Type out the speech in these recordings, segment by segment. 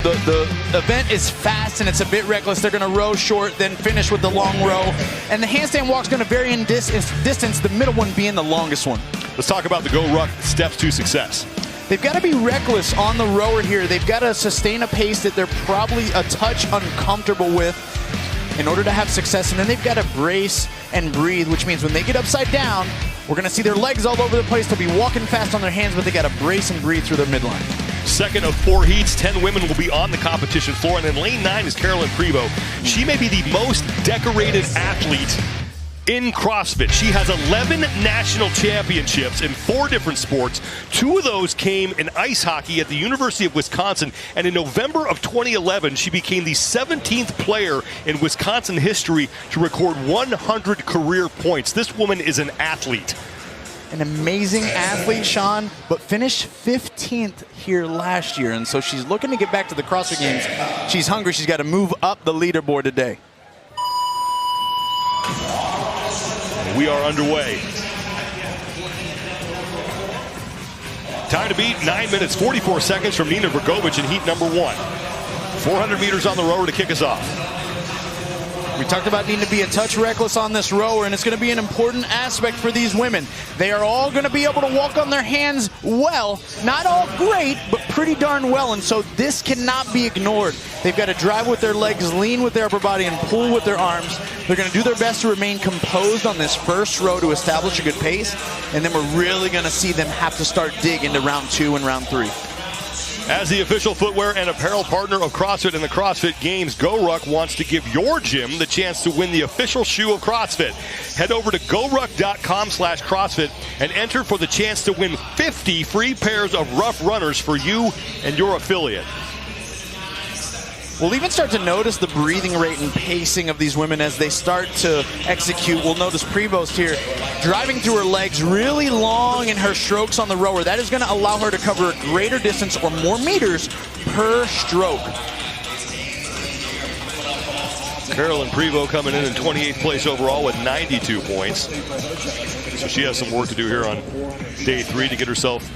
The event is fast and it's a bit reckless. They're going to row short, then finish with the long row. And the handstand walk's going to vary in distance, the middle one being the longest one. Let's talk about the Go Ruck steps to success. They've got to be reckless on the rower here. They've got to sustain a pace that they're probably a touch uncomfortable with in order to have success. And then they've got to brace and breathe, which means when they get upside down, we're going to see their legs all over the place. They'll be walking fast on their hands, but they got to brace and breathe through their midline. Second of 4 heats, 10 women will be on the competition floor. And in lane 9 is Caroline Prevost. She may be the most decorated athlete in CrossFit. She has 11 national championships in 4 different sports. 2 of those came in ice hockey at the University of Wisconsin. And in November of 2011, she became the 17th player in Wisconsin history to record 100 career points. This woman is an athlete. An amazing athlete, Sean, but finished 15th here last year. And so she's looking to get back to the CrossFit Games. She's hungry. She's got to move up the leaderboard today. We are underway. Time to beat, 9 minutes, 44 seconds from Nina Vrgovic in heat number 1. 400 meters on the rower to kick us off. We talked about needing to be a touch reckless on this rower, and it's going to be an important aspect for these women. They are all going to be able to walk on their hands well. Not all great, but pretty darn well, and so this cannot be ignored. They've got to drive with their legs, lean with their upper body, and pull with their arms. They're going to do their best to remain composed on this first row to establish a good pace, and then we're really going to see them have to start dig into round 2 and round 3. As the official footwear and apparel partner of CrossFit and the CrossFit Games, GoRuck wants to give your gym the chance to win the official shoe of CrossFit. Head over to goruck.com/CrossFit and enter for the chance to win 50 free pairs of Rough Runners for you and your affiliate. We'll even start to notice the breathing rate and pacing of these women as they start to execute. We'll notice Prevost here driving through her legs really long in her strokes on the rower. That is going to allow her to cover a greater distance or more meters per stroke. Caroline Prevost coming in 28th place overall with 92 points. So she has some work to do here on day 3 to get herself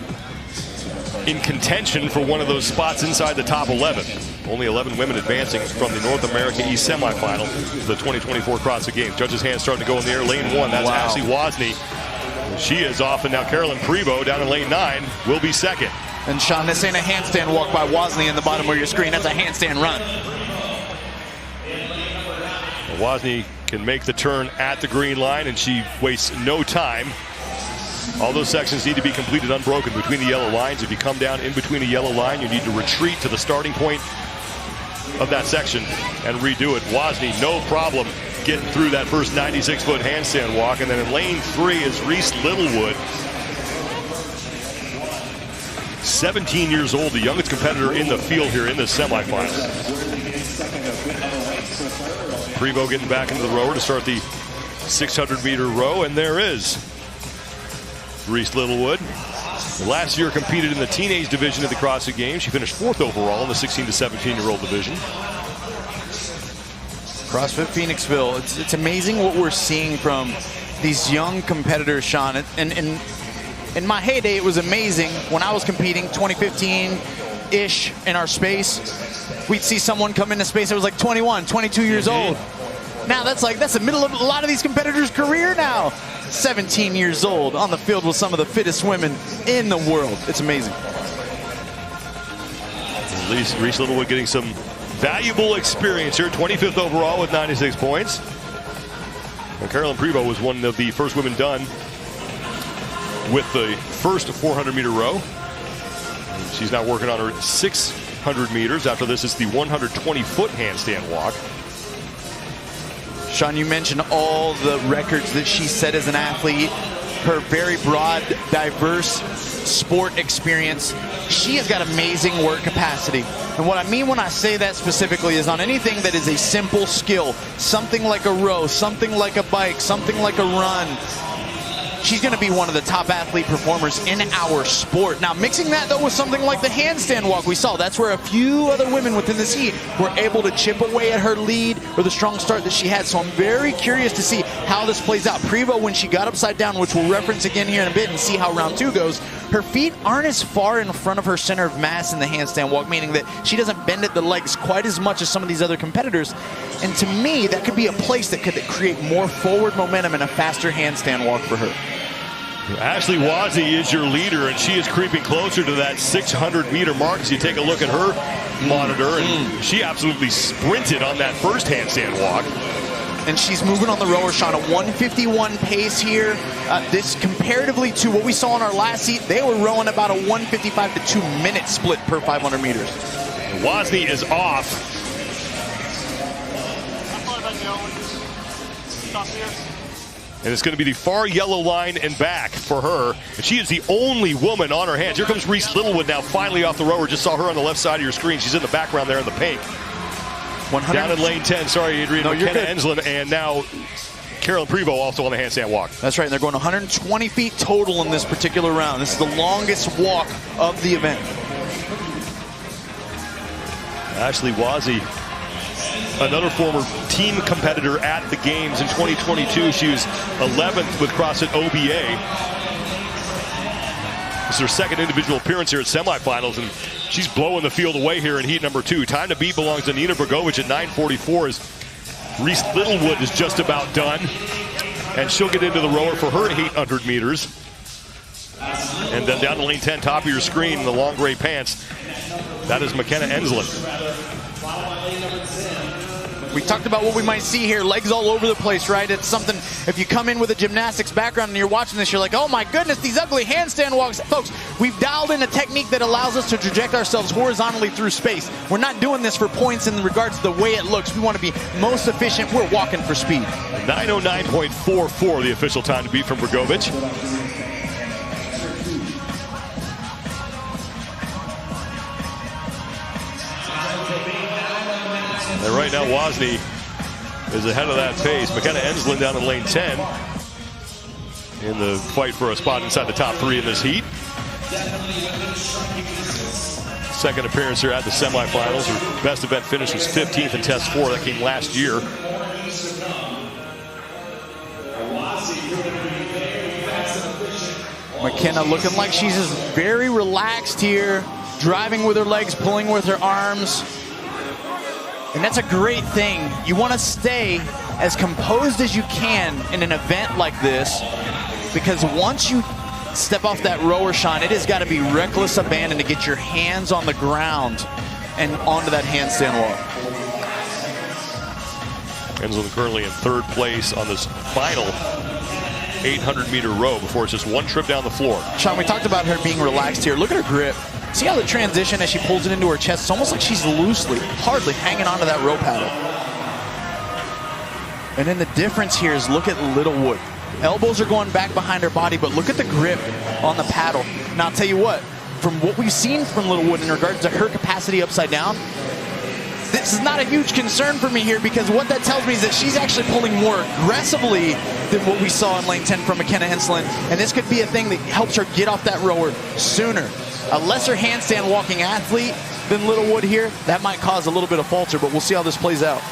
in contention for one of those spots inside the top 11. Only 11 women advancing from the North America East semifinal to the 2024 CrossFit Games. Judges' hands starting to go in the air. Lane 1, that's Ashley Wozni. She is off, and now Caroline Prevost down in lane 9 will be second. And Sean, this ain't a handstand walk by Wozni in the bottom of your screen. That's a handstand run. Wozni can make the turn at the green line, and she wastes no time. All those sections need to be completed unbroken between the yellow lines. If you come down in between a yellow line, you need to retreat to the starting point of that section and redo it. Wozni, no problem getting through that first 96-foot handstand walk. And then in lane 3 is Reese Littlewood. 17 years old, the youngest competitor in the field here in the semifinal. Prevost getting back into the rower to start the 600-meter row, and there is Reese Littlewood. Last year competed in the teenage division of the CrossFit Games. She finished 4th overall in the 16 to 17-year-old division. CrossFit Phoenixville. It's amazing what we're seeing from these young competitors, Sean. And in my heyday, it was amazing. When I was competing, 2015-ish in our space, we'd see someone come into space that was like 21, 22 years old. Now that's the middle of a lot of these competitors' career now. 17 years old on the field with some of the fittest women in the world. It's amazing. Reese Littlewood getting some valuable experience here. 25th overall with 96 points. And Caroline Prevost was one of the first women done with the first 400-meter row. She's now working on her 600 meters. After this, it's the 120-foot handstand walk. Sean, you mentioned all the records that she set as an athlete, her very broad, diverse sport experience. She has got amazing work capacity. And what I mean when I say that specifically is on anything that is a simple skill, something like a row, something like a bike, something like a run, she's going to be one of the top athlete performers in our sport. Now, mixing that, though, with something like the handstand walk we saw, that's where a few other women within this heat were able to chip away at her lead or the strong start that she had. So I'm very curious to see how this plays out. Prevost, when she got upside down, which we'll reference again here in a bit and see how round 2 goes, her feet aren't as far in front of her center of mass in the handstand walk, meaning that she doesn't bend at the legs quite as much as some of these other competitors. And to me, that could be a place that could create more forward momentum and a faster handstand walk for her. Ashley Wozni is your leader, and she is creeping closer to that 600-meter mark as you take a look at her monitor, and she absolutely sprinted on that first handstand walk. And she's moving on the rower, Sean, a 151 pace here. This comparatively to what we saw in our last heat, they were rowing about a 155 to 2-minute split per 500 meters. Wozni is off. And it's going to be the far yellow line and back for her. And she is the only woman on her hands. Here comes Reese Littlewood now finally off the rower. Just saw her on the left side of your screen. She's in the background there in the pink. Down in lane 10, sorry, Adrian, McKenna Enslin, and now Carolyn Prevost also on the handstand walk. That's right, and they're going 120 feet total in this particular round. This is the longest walk of the event. Ashley Wozni, another former team competitor at the games in 2022. She was 11th with CrossFit OBA. This is her second individual appearance here at semifinals, and she's blowing the field away here in heat number 2. Time to beat belongs to Nina Bergovich at 9:44 as Reese Littlewood is just about done. And she'll get into the rower for her 800 meters. And then down to lane 10, top of your screen in the long gray pants, that is McKenna Enslin. We talked about what we might see here, legs all over the place, right? It's something, if you come in with a gymnastics background and you're watching this, you're like, oh my goodness, these ugly handstand walks. Folks, we've dialed in a technique that allows us to project ourselves horizontally through space. We're not doing this for points in regards to the way it looks. We want to be most efficient. We're walking for speed. 9:09.44, the official time to beat from Bergovich. And right now, Wozni is ahead of that pace. McKenna Enslin down in lane 10 in the fight for a spot inside the top 3 in this heat. Second appearance here at the semifinals. Her best event finish was 15th in test 4. That came last year. McKenna looking like she's just very relaxed here, driving with her legs, pulling with her arms. And that's a great thing. You want to stay as composed as you can in an event like this, because once you step off that rower, Sean, it has got to be reckless abandon to get your hands on the ground and onto that handstand walk. Enslin currently in 3rd place on this final 800-meter row before it's just one trip down the floor. Sean, we talked about her being relaxed here. Look at her grip. See how the transition as she pulls it into her chest, it's almost like she's loosely, hardly hanging onto that row paddle. And then the difference here is, look at Littlewood. Elbows are going back behind her body, but look at the grip on the paddle. Now I'll tell you what, from what we've seen from Littlewood in regards to her capacity upside down, this is not a huge concern for me here, because what that tells me is that she's actually pulling more aggressively than what we saw in lane 10 from McKenna Enslin, and this could be a thing that helps her get off that rower sooner. A lesser handstand walking athlete than Littlewood here, that might cause a little bit of falter, but we'll see how this plays out.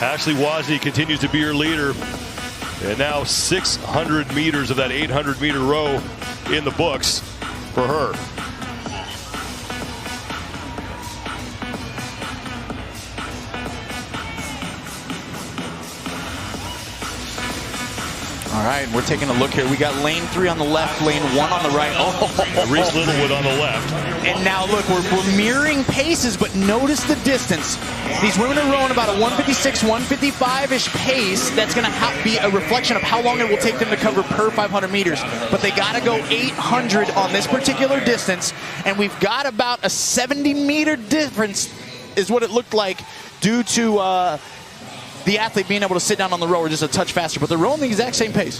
Ashley Wozni continues to be your leader, and now 600 meters of that 800-meter row in the books for her. All right, we're taking a look here. We got lane 3 on the left, lane 1 on the right. Oh, Reese Littlewood on the left. And now look, we're mirroring paces, but notice the distance. These women are rowing about a 156, 155-ish pace. That's going to be a reflection of how long it will take them to cover per 500 meters. But they got to go 800 on this particular distance, and we've got about a 70-meter difference is what it looked like, due to the athlete being able to sit down on the rower just a touch faster, but they're rowing the exact same pace.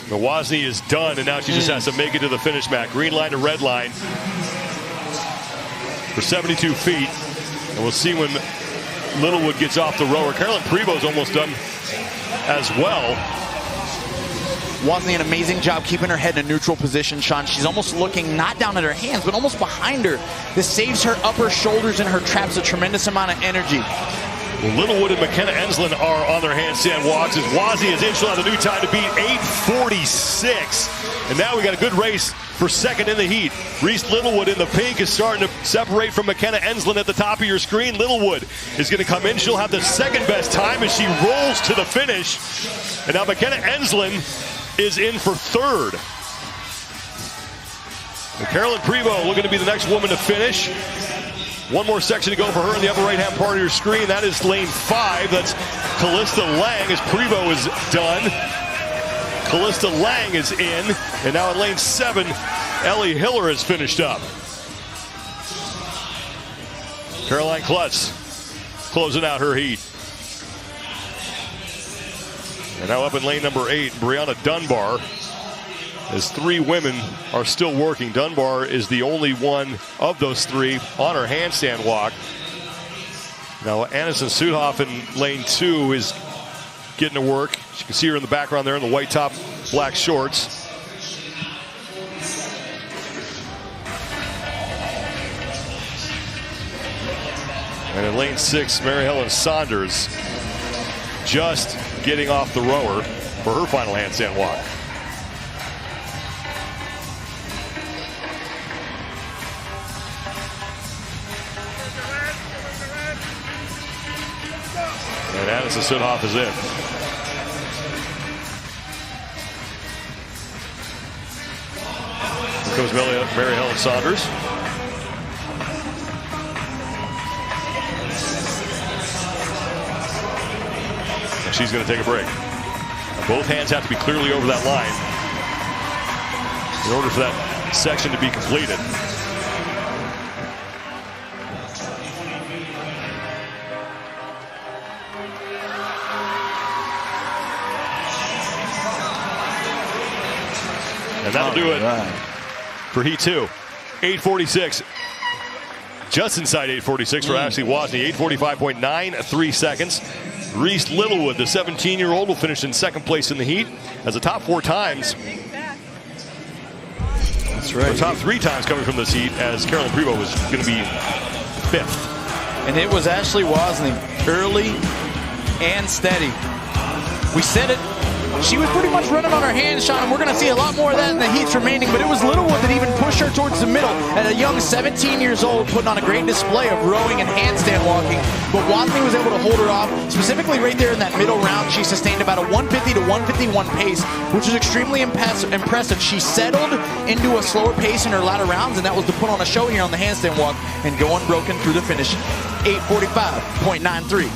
Wozni is done, and now she just has to make it to the finish mat. Green line to red line for 72 feet. And we'll see when Littlewood gets off the rower. Carolyn Prevost almost done as well. Wozni, an amazing job keeping her head in a neutral position, Sean. She's almost looking not down at her hands, but almost behind her. This saves her upper shoulders and her traps a tremendous amount of energy. Littlewood and McKenna Enslin are on their handstand walks as Wazzy has inched on the new time to beat 8:46. And now we got a good race for second in the heat. Reese Littlewood in the pink is starting to separate from McKenna Enslin at the top of your screen. Littlewood is going to come in. She'll have the second best time as she rolls to the finish. And now McKenna Enslin is in for third. And Carolyn Prevost looking to be the next woman to finish. One more section to go for her in the upper right-hand part of your screen. That is lane 5. That's Callista Lang as Prevost is done. Callista Lang is in. And now in lane 7, Ellie Hiller has finished up. Caroline Klutz closing out her heat. And now up in lane number 8, Brianna Dunbar. As 3 women are still working. Dunbar is the only one of those 3 on her handstand walk. Now Anderson Sudhoff in lane 2 is getting to work. You can see her in the background there in the white top, black shorts. And in lane 6, Mary Helen Saunders just getting off the rower for her final handstand walk. And Addison Sudhoff is in. Here comes Mary Helen Saunders. And she's going to take a break. Both hands have to be clearly over that line in order for that section to be completed. And that'll do it for Heat 2. 8:46. Just inside 8:46 for Ashley Wozni. 8:45.93 seconds. Reese Littlewood, the 17-year-old, will finish in second place in the heat as the top 4 times. That's right. The top 3 times coming from this heat as Carolyn Prevost was going to be 5th. And it was Ashley Wozni, early and steady. We said it. She was pretty much running on her hands, Sean, and we're going to see a lot more of that in the heats remaining, but it was Littlewood that even pushed her towards the middle at a young 17 years old, putting on a great display of rowing and handstand walking, but Wozni was able to hold her off, specifically right there in that middle round. She sustained about a 150 to 151 pace, which was extremely impressive. She settled into a slower pace in her latter rounds, and that was to put on a show here on the handstand walk and go unbroken through the finish. 8:45.93.